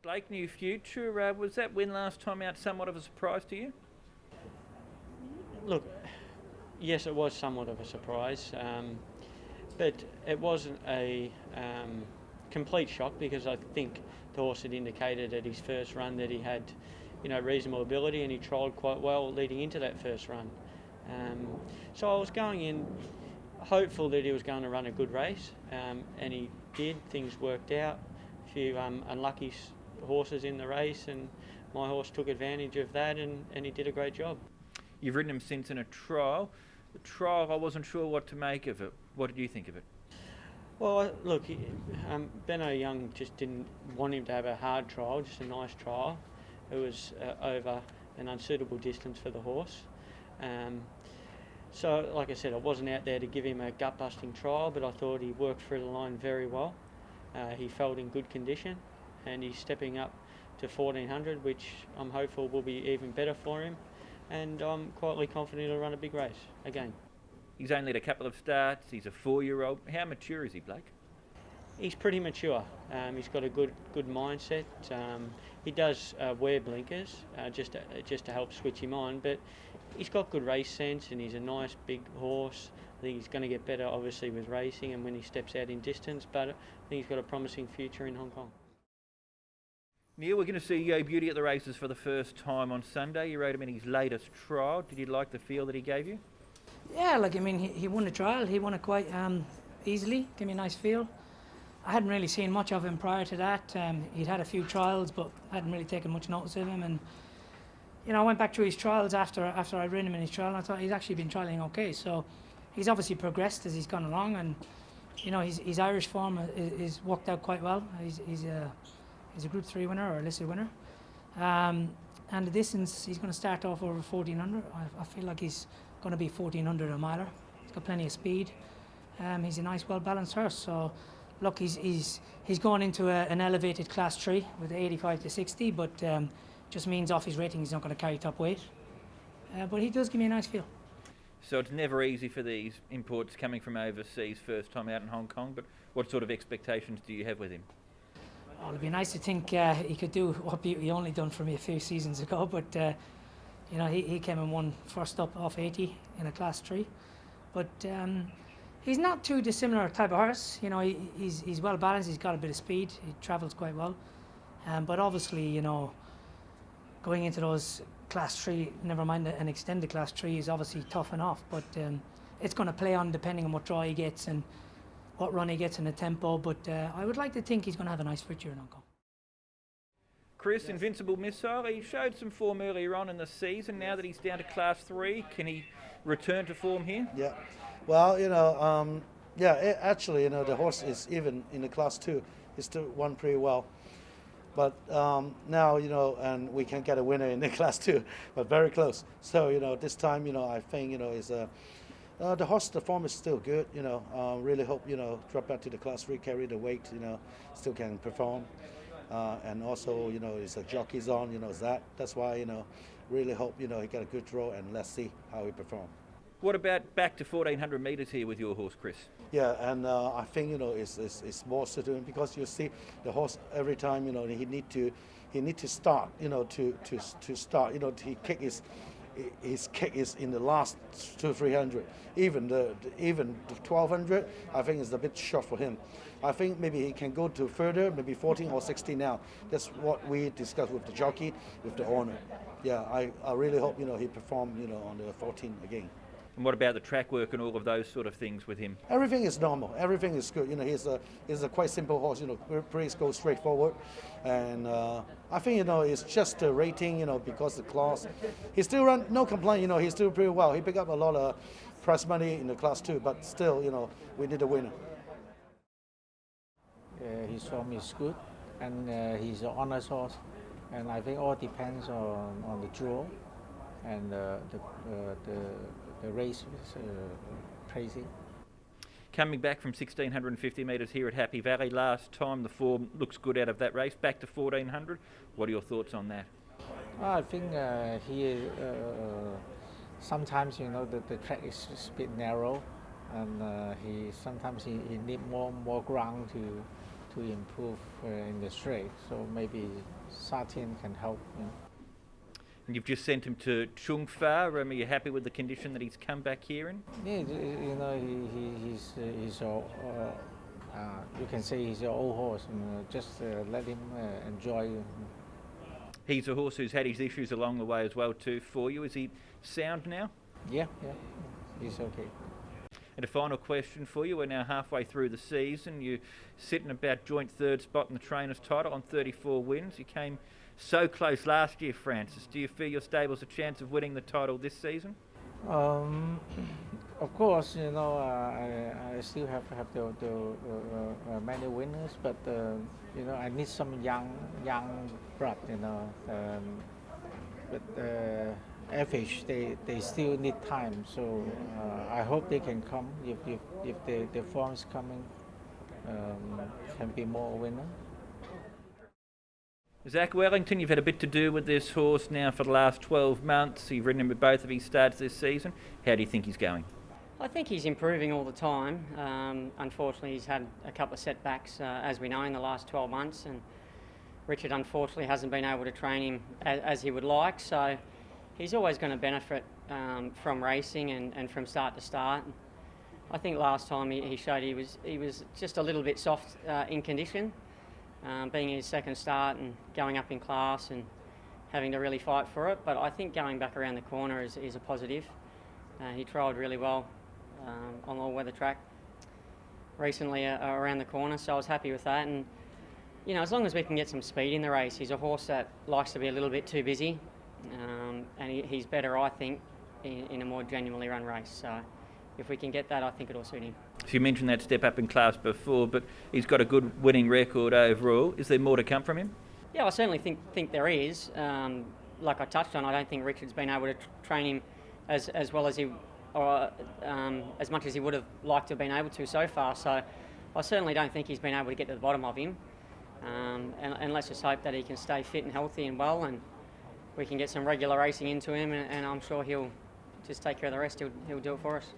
Blake, new future. Was that win last time out somewhat of a surprise to you? Look, yes, it was somewhat of a surprise, but it wasn't a complete shock because I think the horse had indicated at his first run that he had, reasonable ability, and he trialled quite well leading into that first run. So I was going in hopeful that he was going to run a good race, and he did. Things worked out. A few unlucky horses in the race, and my horse took advantage of that, and he did a great job. You've ridden him since in a trial. The trial, I wasn't sure what to make of it. What did you think of it? Well, look, Benno Young just didn't want him to have a hard trial, just a nice trial. It was over an unsuitable distance for the horse. So, like I said, I wasn't out there to give him a gut-busting trial, but I thought he worked through the line very well. He felt in good condition, and he's stepping up to 1400, which I'm hopeful will be even better for him. And I'm quietly confident he'll run a big race again. He's only had a couple of starts. He's a 4-year-old. How mature is he, Blake? He's pretty mature. He's got a good mindset. He does wear blinkers just to help switch him on, but he's got good race sense, and he's a nice big horse. I think he's going to get better, obviously, with racing and when he steps out in distance, but I think he's got a promising future in Hong Kong. Neil, we're going to see Yo Beauty at the races for the first time on Sunday. You rode him in his latest trial. Did you like the feel that he gave you? Yeah, he won the trial. He won it quite easily. Gave me a nice feel. I hadn't really seen much of him prior to that. He'd had a few trials, but I hadn't really taken much notice of him. And I went back through his trials after I'd ridden him in his trial, and I thought he's actually been trialling okay. So he's obviously progressed as he's gone along, and his Irish form is worked out quite well. He's a Group 3 winner or a listed winner. And the distance, he's going to start off over 1400. I feel like he's going to be 1400 a miler. He's got plenty of speed. He's a nice, well-balanced horse. So, look, he's going into an elevated Class 3 with 85 to 60, but just means off his rating he's not going to carry top weight. But he does give me a nice feel. So it's never easy for these imports coming from overseas first time out in Hong Kong, but what sort of expectations do you have with him? Well, it'd be nice to think he could do what Beauty only done for me a few seasons ago, but he came and won first up off 80 in a Class 3. But he's not too dissimilar type of horse. He's well balanced, he's got a bit of speed, he travels quite well. But obviously, going into those Class 3, never mind an extended Class 3, is obviously tough enough, but it's going to play on depending on what draw he gets and what run he gets in the tempo, but I would like to think he's going to have a nice future in Hong Kong. Chris, Invincible Missile, he showed some form earlier on in the season. Now that he's down to Class 3, can he return to form here? Yeah, well, actually, the horse is even in the Class 2. He still won pretty well. But now, and we can get a winner in the Class 2, but very close. So, this time, I think, is the horse, the form is still good, really hope, drop back to the Class 3, carry the weight, still can perform. And also, it's a jockey's on, that's why, really hope, he got a good draw, and let's see how he performs. What about back to 1400 metres here with your horse, Chris? Yeah, and I think, it's more suited because you see the horse every time, he need to start, to start, he kick his kick is in the last 200-300. Even the 1200, I think is a bit short for him. I think maybe he can go to further, maybe 14 or 16 now. That's what we discussed with the jockey, with the owner. Yeah, I really hope he perform on the 14 again. And what about the track work and all of those sort of things with him? Everything is normal. Everything is good. He's a quite simple horse. Pretty go straight forward, and I think it's just the rating. Because the class, he still run no complaint. He's still pretty well. He picked up a lot of prize money in the Class 2, but still, we need a winner. His form is good, and he's an honest horse, and I think all depends on the draw and the race praising. Coming back from 1650 metres here at Happy Valley last time, the form looks good out of that race. Back to 1400. What are your thoughts on that? I think he sometimes the track is a bit narrow, and he sometimes need more ground to improve in the straight. So maybe Satin can help. And you've just sent him to Chung Fa. Are you happy with the condition that he's come back here in? Yeah, he's you can say he's an old horse, and just let him enjoy. He's a horse who's had his issues along the way as well too for you. Is he sound now? Yeah, he's okay. And a final question for you. We're now halfway through the season. You sit in about joint third spot in the trainer's title on 34 wins. You came so close last year, Francis. Do you feel your stable's a chance of winning the title this season? Of course, I still have the many winners, but I need some young blood. But FH they still need time, so I hope they can come if the form is coming, can be more winner. Zach Wellington, you've had a bit to do with this horse now for the last 12 months. You've ridden him with both of his starts this season. How do you think he's going? I think he's improving all the time. Unfortunately, he's had a couple of setbacks, as we know, in the last 12 months. And Richard, unfortunately, hasn't been able to train him as he would like. So he's always going to benefit from racing and from start to start. I think last time he showed he was just a little bit soft in condition. Being his second start and going up in class and having to really fight for it. But I think going back around the corner is a positive. He trialled really well on all weather track recently around the corner, so I was happy with that. And as long as we can get some speed in the race, he's a horse that likes to be a little bit too busy, and he's better, I think, in a more genuinely run race. So if we can get that, I think it'll suit him. So you mentioned that step up in class before, but he's got a good winning record overall. Is there more to come from him? Yeah, I certainly think there is. Like I touched on, I don't think Richard's been able to train him as well as he, or as much as he would have liked to have been able to so far. So I certainly don't think he's been able to get to the bottom of him. And let's just hope that he can stay fit and healthy and well, and we can get some regular racing into him, and I'm sure he'll just take care of the rest. He'll do it for us.